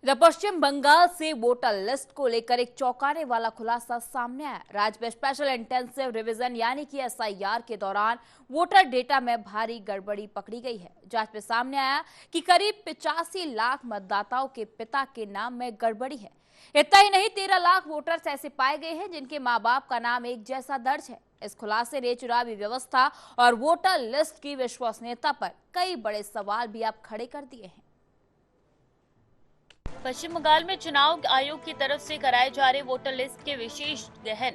पश्चिम बंगाल से voter list को लेकर एक चौंकाने वाला खुलासा सामने आया। राज्य में स्पेशल इंटेंसिव रिवीजन यानी कि एसआईआर के दौरान वोटर डेटा में भारी गड़बड़ी पकड़ी गई है। जांच में सामने आया कि करीब 85 लाख मतदाताओं के पिता के नाम में गड़बड़ी है। इतना ही नहीं, 13 लाख वोटर्स ऐसे पाए गए हैं जिनके माँ बाप का नाम एक जैसा दर्ज है। इस खुलासे ने चुनावी व्यवस्था और वोटर लिस्ट की विश्वसनीयता पर कई बड़े सवाल भी आप खड़े कर दिए हैं। पश्चिम बंगाल में चुनाव आयोग की तरफ से कराए जा रहे वोटर लिस्ट के विशेष गहन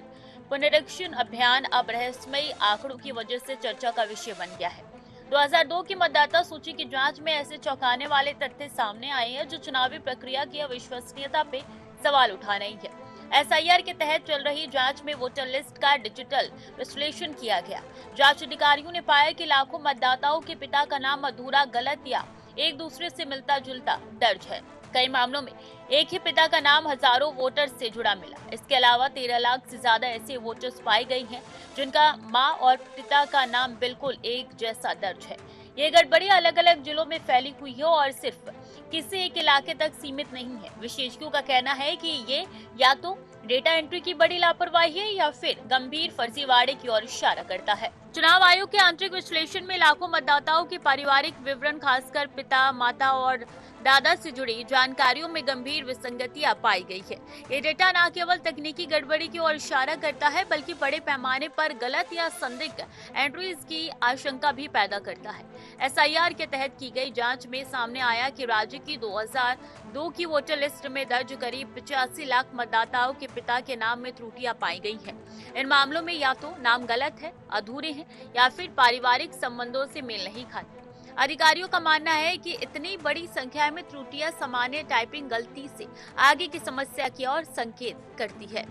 पुनरीक्षण अभियान अब रहस्यमयी आंकड़ों की वजह से चर्चा का विषय बन गया है। 2002 की मतदाता सूची की जांच में ऐसे चौंकाने वाले तथ्य सामने आए हैं जो चुनावी प्रक्रिया की अविश्वसनीयता पे सवाल उठा रही है। एसआईआर के तहत चल रही जांच में वोटर लिस्ट का डिजिटल विश्लेषण किया गया। जांच अधिकारियों ने पाया कि लाखों मतदाताओं के पिता का नाम अधूरा, गलत या एक दूसरे से मिलता जुलता दर्ज है। कई मामलों में एक ही पिता का नाम हजारों वोटर्स से जुड़ा मिला। इसके अलावा 13 लाख से ज्यादा ऐसे वोटर्स पाए गए हैं जिनका मां और पिता का नाम बिल्कुल एक जैसा दर्ज है। ये गड़बड़ी अलग अलग जिलों में फैली हुई है और सिर्फ किसी एक इलाके तक सीमित नहीं है। विशेषज्ञों का कहना है कि ये या तो डेटा एंट्री की बड़ी लापरवाही है या फिर गंभीर फर्जीवाड़े की ओर इशारा करता है। चुनाव आयोग के आंतरिक विश्लेषण में लाखों मतदाताओं के पारिवारिक विवरण, खासकर पिता, माता और दादा से जुड़ी जानकारियों में गंभीर विसंगतियां पाई गई है। ये डेटा न केवल तकनीकी गड़बड़ी की ओर इशारा करता है बल्कि बड़े पैमाने पर गलत या संदिग्ध एंट्रीज की आशंका भी पैदा करता है। एसआईआर के तहत की गई जांच में सामने आया कि राज्य की 2002 की वोटर लिस्ट में दर्ज करीब 85 लाख मतदाताओं के पिता के नाम में त्रुटियां पाई गई हैं। इन मामलों में या तो नाम गलत है, अधूरे हैं या फिर पारिवारिक संबंधों से मेल नहीं खाते। अधिकारियों का मानना है कि इतनी बड़ी संख्या में त्रुटियां सामान्य टाइपिंग गलती से आगे की समस्या की ओर संकेत करती है।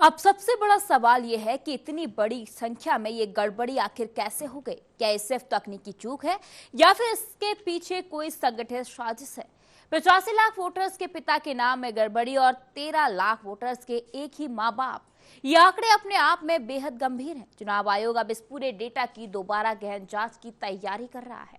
अब सबसे बड़ा सवाल यह है कि इतनी बड़ी संख्या में ये गड़बड़ी आखिर कैसे हो गई? क्या ये सिर्फ तकनीकी चूक है या फिर इसके पीछे कोई संगठित साजिश है? 85 लाख वोटर्स के पिता के नाम में गड़बड़ी और 13 लाख वोटर्स के एक ही माँ बाप, ये आंकड़े अपने आप में बेहद गंभीर हैं। चुनाव आयोग अब इस पूरे डेटा की दोबारा गहन जांच की तैयारी कर रहा है।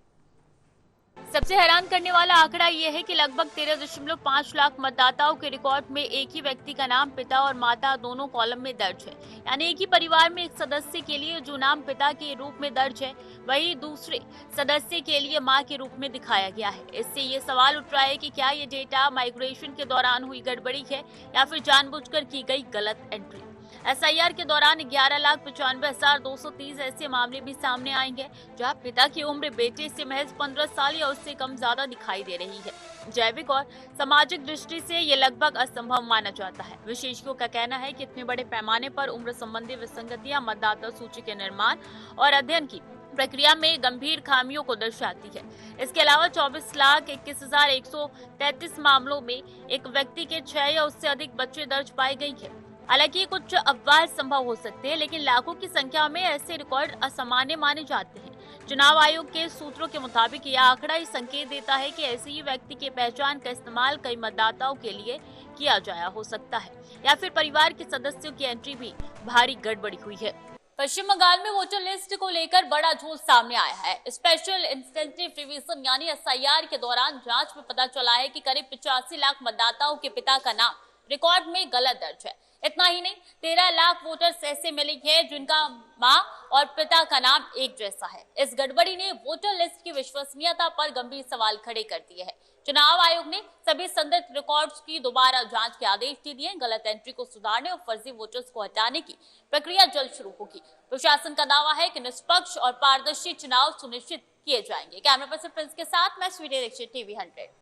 सबसे हैरान करने वाला आंकड़ा ये है कि लगभग 13.5 लाख मतदाताओं के रिकॉर्ड में एक ही व्यक्ति का नाम, पिता और माता दोनों कॉलम में दर्ज है। यानी एक ही परिवार में एक सदस्य के लिए जो नाम पिता के रूप में दर्ज है वही दूसरे सदस्य के लिए मां के रूप में दिखाया गया है। इससे ये सवाल उठ रहा है कि क्या ये डेटा माइग्रेशन के दौरान हुई गड़बड़ी है या फिर जानबूझकर की गई गलत एंट्री। एसआईआर के दौरान 11,95,230 ऐसे मामले भी सामने आएंगे जहां पिता की उम्र बेटे से महज 15 साल या उससे कम ज्यादा दिखाई दे रही है। जैविक और सामाजिक दृष्टि से ये लगभग असंभव माना जाता है। विशेषज्ञों का कहना है कि इतने बड़े पैमाने पर उम्र संबंधी विसंगतियां मतदाता सूची के निर्माण और अध्ययन की प्रक्रिया में गंभीर खामियों को दर्शाती है। इसके अलावा 24,21,133 मामलों में एक व्यक्ति के 6 या उससे अधिक बच्चे दर्ज पाए गए हैं। हालांकि कुछ अफवाह संभव हो सकते हैं, लेकिन लाखों की संख्या में ऐसे रिकॉर्ड असामान्य माने जाते हैं। चुनाव आयोग के सूत्रों के मुताबिक यह आंकड़ा ही संकेत देता है कि ऐसे ही व्यक्ति की पहचान का इस्तेमाल कई मतदाताओं के लिए किया जाया हो सकता है या फिर परिवार के सदस्यों की एंट्री भी भारी गड़बड़ी हुई है। पश्चिम बंगाल में वोटर लिस्ट को लेकर बड़ा झूठ सामने आया है। स्पेशल इंटेंसिव रिवीजन यानी एसआईआर के दौरान जांच में पता चला है कि करीब 85 लाख मतदाताओं के पिता का नाम रिकॉर्ड में गलत दर्ज है। इतना ही नहीं, 13 लाख वोटर्स ऐसे मिले हैं जिनका मां और पिता का नाम एक जैसा है। इस गड़बड़ी ने वोटर लिस्ट की विश्वसनीयता पर गंभीर सवाल खड़े कर दिए हैं। चुनाव आयोग ने सभी संदिग्ध रिकॉर्ड्स की दोबारा जांच के आदेश दे दिए। गलत एंट्री को सुधारने और फर्जी वोटर्स को हटाने की प्रक्रिया जल्द शुरू होगी। प्रशासन का दावा है कि निष्पक्ष और पारदर्शी चुनाव सुनिश्चित किए जाएंगे। कैमरा पर्सन प्रिंस के साथ मैं स्वीटी दीक्षित, टीवी 100।